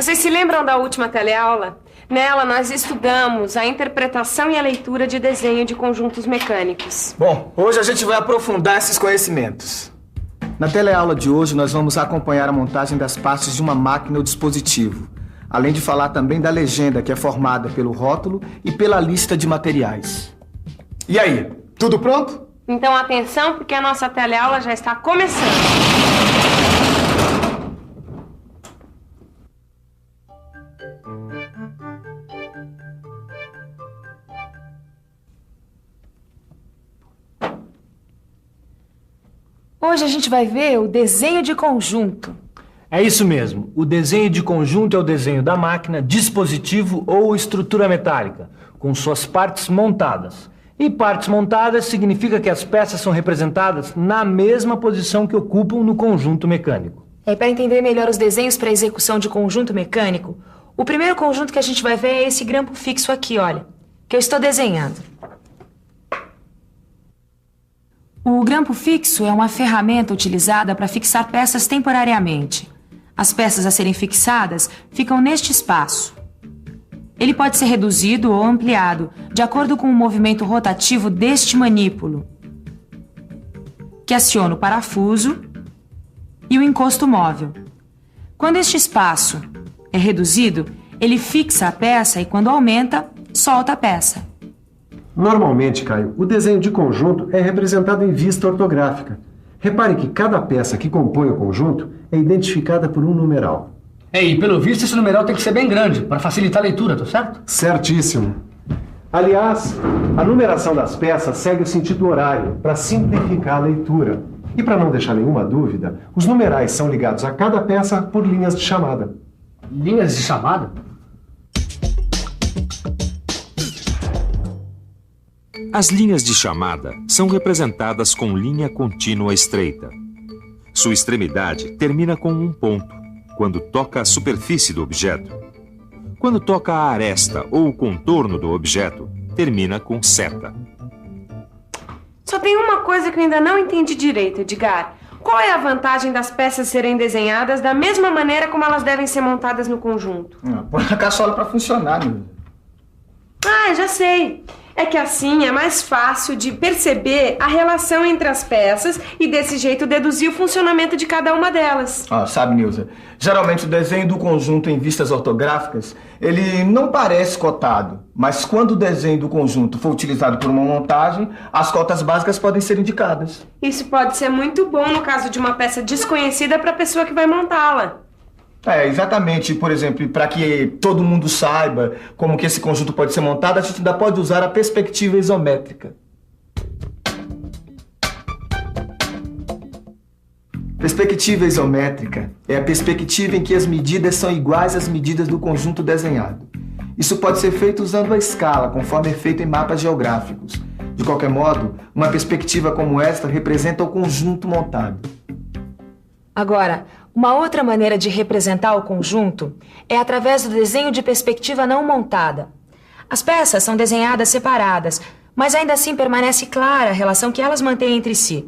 Vocês se lembram da última teleaula? Nela, nós estudamos a interpretação e a leitura de desenho de conjuntos mecânicos. Bom, hoje a gente vai aprofundar esses conhecimentos. Na teleaula de hoje, nós vamos acompanhar a montagem das partes de uma máquina ou dispositivo, além de falar também da legenda, que é formada pelo rótulo e pela lista de materiais. E aí, tudo pronto? Então, atenção, porque a nossa teleaula já está começando. Hoje a gente vai ver o desenho de conjunto. É isso mesmo. O desenho de conjunto é o desenho da máquina, dispositivo ou estrutura metálica, com suas partes montadas. E partes montadas significa que as peças são representadas na mesma posição que ocupam no conjunto mecânico. Para entender melhor os desenhos para execução de conjunto mecânico, o primeiro conjunto que a gente vai ver é esse grampo fixo aqui, olha, que eu estou desenhando. O grampo fixo é uma ferramenta utilizada para fixar peças temporariamente. As peças a serem fixadas ficam neste espaço. Ele pode ser reduzido ou ampliado, de acordo com o movimento rotativo deste manípulo, que aciona o parafuso e o encosto móvel. Quando este espaço é reduzido, ele fixa a peça e, quando aumenta, solta a peça. Normalmente, Caio, o desenho de conjunto é representado em vista ortográfica. Repare que cada peça que compõe o conjunto é identificada por um numeral. E pelo visto esse numeral tem que ser bem grande, para facilitar a leitura, tá certo? Certíssimo. Aliás, a numeração das peças segue o sentido horário, para simplificar a leitura. E para não deixar nenhuma dúvida, os numerais são ligados a cada peça por linhas de chamada. Linhas de chamada? As linhas de chamada são representadas com linha contínua estreita. Sua extremidade termina com um ponto, quando toca a superfície do objeto. Quando toca a aresta ou o contorno do objeto, termina com seta. Só tem uma coisa que eu ainda não entendi direito, Edgar. Qual é a vantagem das peças serem desenhadas da mesma maneira como elas devem ser montadas no conjunto? Põe a caçola pra funcionar, meu. Já sei. É que assim é mais fácil de perceber a relação entre as peças e desse jeito deduzir o funcionamento de cada uma delas. Sabe, Nilza, geralmente o desenho do conjunto em vistas ortográficas, ele não parece cotado, mas quando o desenho do conjunto for utilizado por uma montagem, as cotas básicas podem ser indicadas. Isso pode ser muito bom no caso de uma peça desconhecida para a pessoa que vai montá-la. Exatamente. Por exemplo, para que todo mundo saiba como que esse conjunto pode ser montado, a gente ainda pode usar a perspectiva isométrica. Perspectiva isométrica é a perspectiva em que as medidas são iguais às medidas do conjunto desenhado. Isso pode ser feito usando a escala, conforme é feito em mapas geográficos. De qualquer modo, uma perspectiva como esta representa o conjunto montado. Agora, uma outra maneira de representar o conjunto é através do desenho de perspectiva não montada. As peças são desenhadas separadas, mas ainda assim permanece clara a relação que elas mantêm entre si.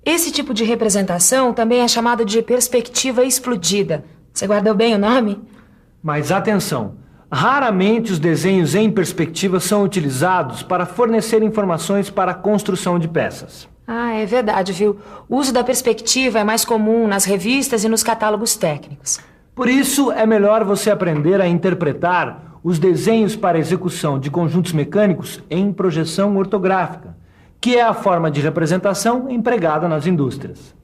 Esse tipo de representação também é chamado de perspectiva explodida. Você guardou bem o nome? Mas atenção, raramente os desenhos em perspectiva são utilizados para fornecer informações para a construção de peças. É verdade, viu? O uso da perspectiva é mais comum nas revistas e nos catálogos técnicos. Por isso, é melhor você aprender a interpretar os desenhos para execução de conjuntos mecânicos em projeção ortográfica, que é a forma de representação empregada nas indústrias.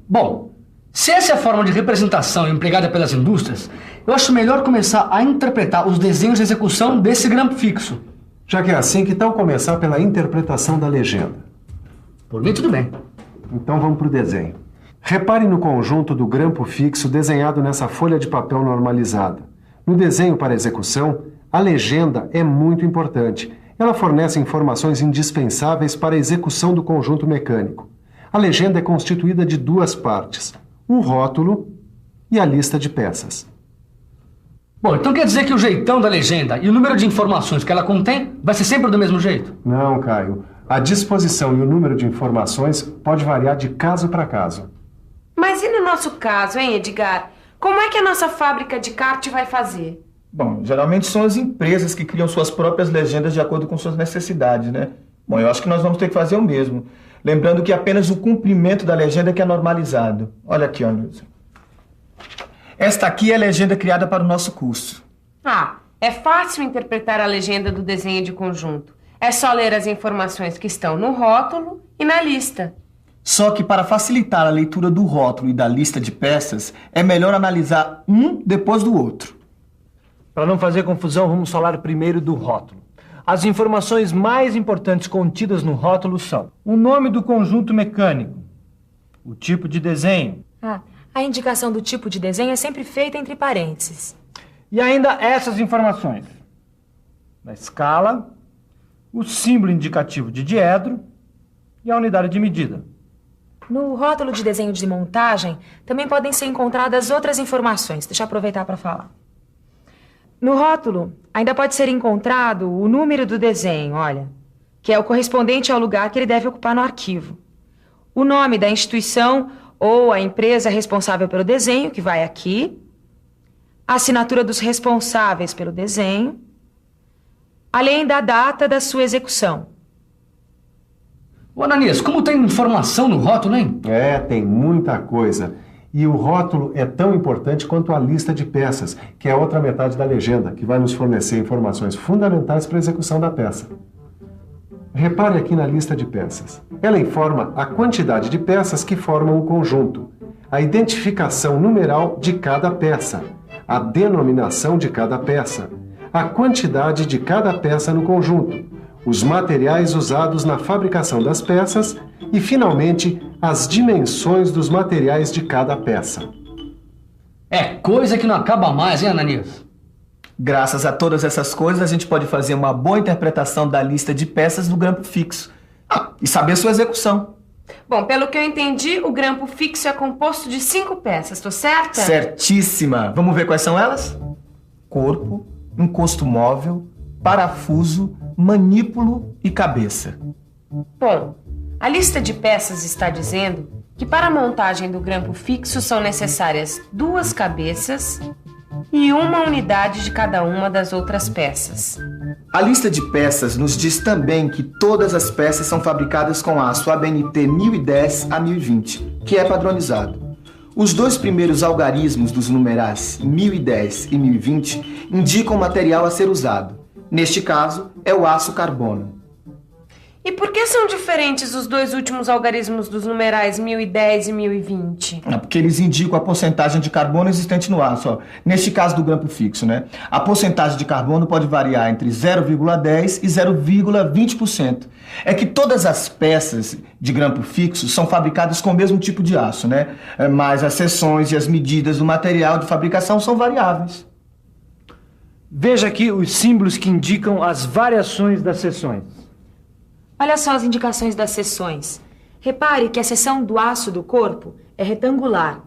Bom, se essa é a forma de representação empregada pelas indústrias, eu acho melhor começar a interpretar os desenhos de execução desse grampo fixo. Já que é assim, que tal começar pela interpretação da legenda? Por mim, tudo bem. Então vamos para o desenho. Repare no conjunto do grampo fixo desenhado nessa folha de papel normalizada. No desenho para execução, a legenda é muito importante. Ela fornece informações indispensáveis para a execução do conjunto mecânico. A legenda é constituída de duas partes, um rótulo e a lista de peças. Bom, então quer dizer que o jeitão da legenda e o número de informações que ela contém vai ser sempre do mesmo jeito? Não, Caio. A disposição e o número de informações pode variar de caso para caso. Mas e no nosso caso, hein, Edgar? Como é que a nossa fábrica de kart vai fazer? Bom, geralmente são as empresas que criam suas próprias legendas de acordo com suas necessidades, né? Bom, eu acho que nós vamos ter que fazer o mesmo. Lembrando que apenas o cumprimento da legenda que é normalizado. Olha aqui, ó, Nilson. Esta aqui é a legenda criada para o nosso curso. É fácil interpretar a legenda do desenho de conjunto. É só ler as informações que estão no rótulo e na lista. Só que para facilitar a leitura do rótulo e da lista de peças, é melhor analisar um depois do outro. Para não fazer confusão, vamos falar primeiro do rótulo. As informações mais importantes contidas no rótulo são o nome do conjunto mecânico, o tipo de desenho. A indicação do tipo de desenho é sempre feita entre parênteses. E ainda essas informações: a escala, o símbolo indicativo de diedro e a unidade de medida. No rótulo de desenho de montagem, também podem ser encontradas outras informações. Deixa eu aproveitar para falar. No rótulo, ainda pode ser encontrado o número do desenho, olha, que é o correspondente ao lugar que ele deve ocupar no arquivo. O nome da instituição ou a empresa responsável pelo desenho, que vai aqui. A assinatura dos responsáveis pelo desenho, além da data da sua execução. Ô, Ananias, como tem informação no rótulo, hein? Tem muita coisa. E o rótulo é tão importante quanto a lista de peças, que é a outra metade da legenda, que vai nos fornecer informações fundamentais para a execução da peça. Repare aqui na lista de peças. Ela informa a quantidade de peças que formam o conjunto, a identificação numeral de cada peça, a denominação de cada peça, a quantidade de cada peça no conjunto, os materiais usados na fabricação das peças e, finalmente, as dimensões dos materiais de cada peça. É coisa que não acaba mais, hein, Ananias? Graças a todas essas coisas, a gente pode fazer uma boa interpretação da lista de peças do grampo fixo. E saber sua execução. Bom, pelo que eu entendi, o grampo fixo é composto de 5 peças, tô certa? Certíssima. Vamos ver quais são elas? Corpo, encosto móvel, parafuso, manípulo e cabeça. Bom, a lista de peças está dizendo que para a montagem do grampo fixo são necessárias 2 cabeças e uma unidade de cada uma das outras peças. A lista de peças nos diz também que todas as peças são fabricadas com aço ABNT 1010 a 1020, que é padronizado. Os 2 primeiros algarismos dos numerais 1010 e 1020 indicam o material a ser usado. Neste caso, é o aço carbono. E por que são diferentes os 2 últimos algarismos dos numerais 1010 e 1020? Porque eles indicam a porcentagem de carbono existente no aço. Neste caso do grampo fixo, né? A porcentagem de carbono pode variar entre 0,10% e 0,20%. É que todas as peças de grampo fixo são fabricadas com o mesmo tipo de aço, né? Mas as seções e as medidas do material de fabricação são variáveis. Veja aqui os símbolos que indicam as variações das seções. Olha só as indicações das seções. Repare que a seção do aço do corpo é retangular.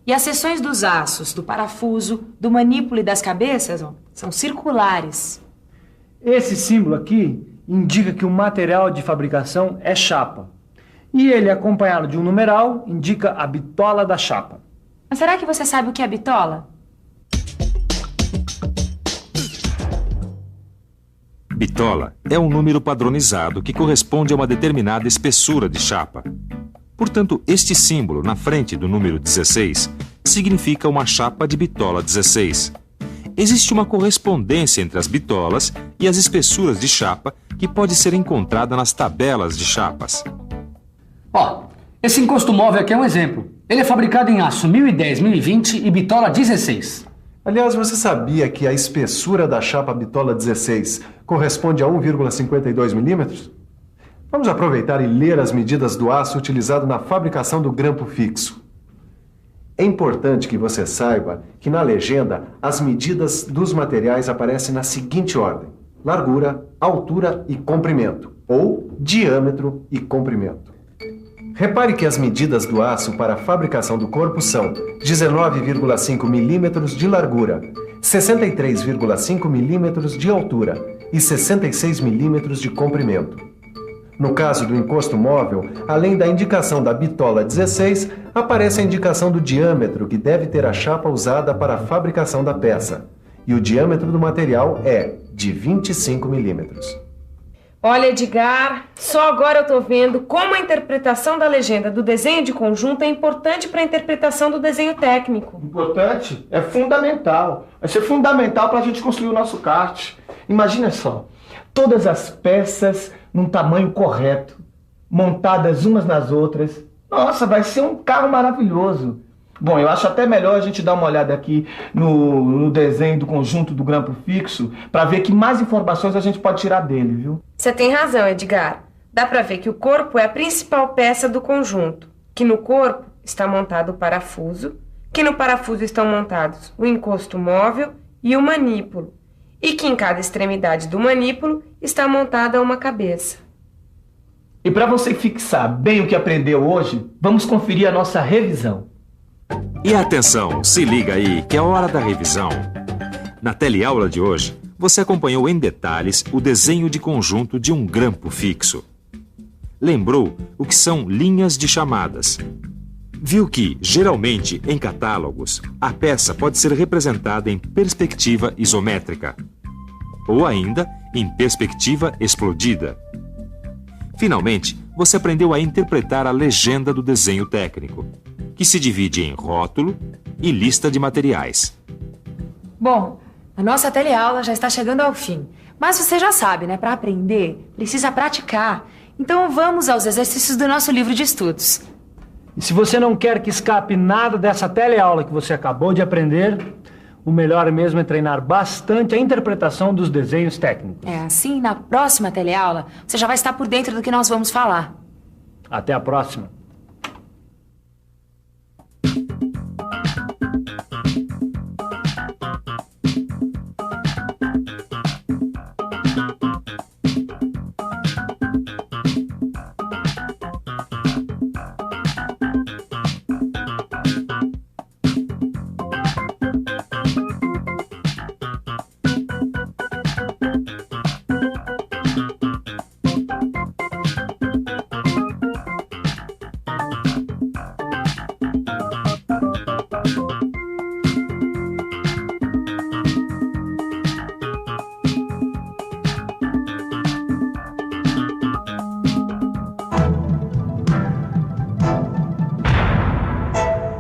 E as seções dos aços, do parafuso, do manípulo e das cabeças, são circulares. Esse símbolo aqui indica que o material de fabricação é chapa. E ele, acompanhado de um numeral, indica a bitola da chapa. Mas será que você sabe o que é bitola? Bitola é um número padronizado que corresponde a uma determinada espessura de chapa. Portanto, este símbolo na frente do número 16 significa uma chapa de bitola 16. Existe uma correspondência entre as bitolas e as espessuras de chapa que pode ser encontrada nas tabelas de chapas. Ó, esse encosto móvel aqui é um exemplo. Ele é fabricado em aço 1010, 1020 e bitola 16. Aliás, você sabia que a espessura da chapa bitola 16 corresponde a 1,52 milímetros? Vamos aproveitar e ler as medidas do aço utilizado na fabricação do grampo fixo. É importante que você saiba que na legenda as medidas dos materiais aparecem na seguinte ordem: largura, altura e comprimento, ou diâmetro e comprimento. Repare que as medidas do aço para a fabricação do corpo são 19,5 milímetros de largura, 63,5 milímetros de altura e 66 milímetros de comprimento. No caso do encosto móvel, além da indicação da bitola 16, aparece a indicação do diâmetro que deve ter a chapa usada para a fabricação da peça. E o diâmetro do material é de 25 milímetros. Olha, Edgar, só agora eu tô vendo como a interpretação da legenda do desenho de conjunto é importante para a interpretação do desenho técnico. Importante? É fundamental. Vai ser fundamental para a gente construir o nosso kart. Imagina só, todas as peças num tamanho correto, montadas umas nas outras. Nossa, vai ser um carro maravilhoso. Bom, eu acho até melhor a gente dar uma olhada aqui no desenho do conjunto do grampo fixo para ver que mais informações a gente pode tirar dele, viu? Você tem razão, Edgar. Dá para ver que o corpo é a principal peça do conjunto, que no corpo está montado o parafuso, que no parafuso estão montados o encosto móvel e o manípulo, e que em cada extremidade do manípulo está montada uma cabeça. E para você fixar bem o que aprendeu hoje, vamos conferir a nossa revisão. E atenção, se liga aí que é hora da revisão. Na teleaula de hoje, você acompanhou em detalhes o desenho de conjunto de um grampo fixo. Lembrou o que são linhas de chamadas. Viu que, geralmente, em catálogos, a peça pode ser representada em perspectiva isométrica, ou ainda em perspectiva explodida. Finalmente, você aprendeu a interpretar a legenda do desenho técnico, que se divide em rótulo e lista de materiais. Bom, a nossa teleaula já está chegando ao fim. Mas você já sabe, né? Para aprender, precisa praticar. Então vamos aos exercícios do nosso livro de estudos. E se você não quer que escape nada dessa teleaula que você acabou de aprender, o melhor mesmo é treinar bastante a interpretação dos desenhos técnicos. Assim, na próxima teleaula, você já vai estar por dentro do que nós vamos falar. Até a próxima.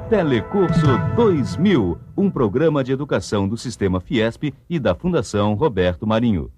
Telecurso 2000, um programa de educação do Sistema Fiesp e da Fundação Roberto Marinho.